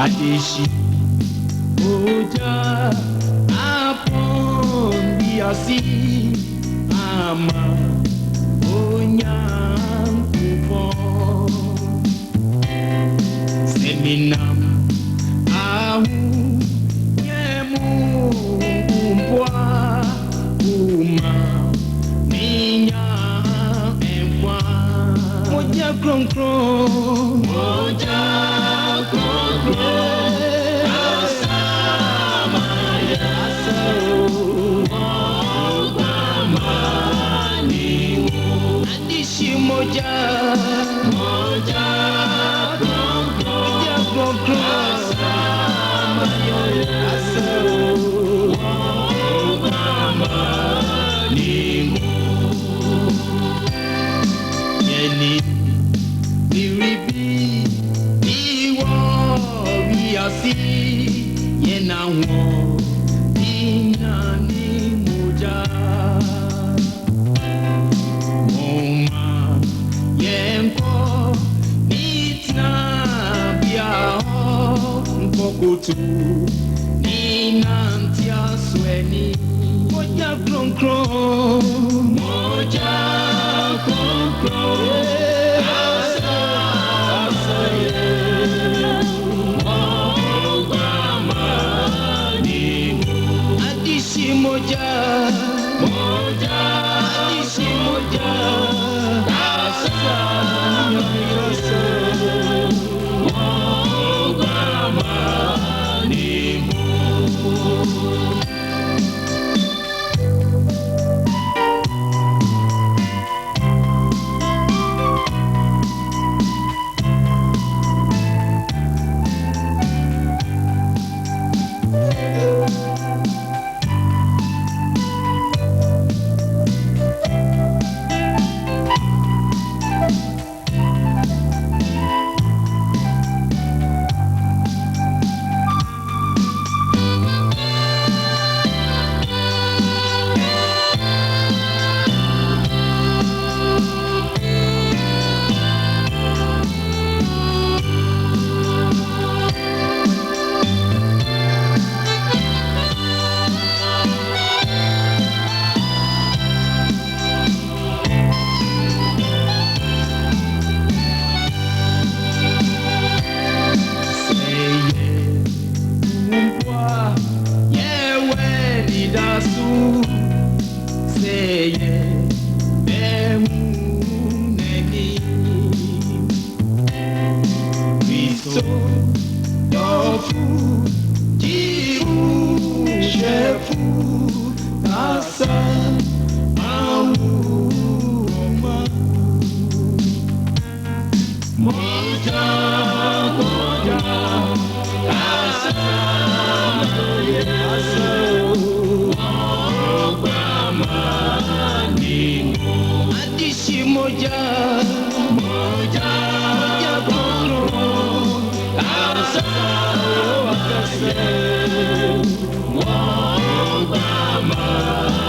Adeshi Oja Apon Biasi Ama Onyam Kupon Seminam Ahu Yemu Umpwa Uma Minya Empwa Moja Kron Kron Moja Kron Kron Moja, moja, kron kron, kron kron, sama asal, mama nimu, yeni diribi, iwo biasi, yenawo, inani moja. Kutu ni nantia sweni moja kron kron moja kron kron asa mama ni adishi moja moja adishi moja asa Mama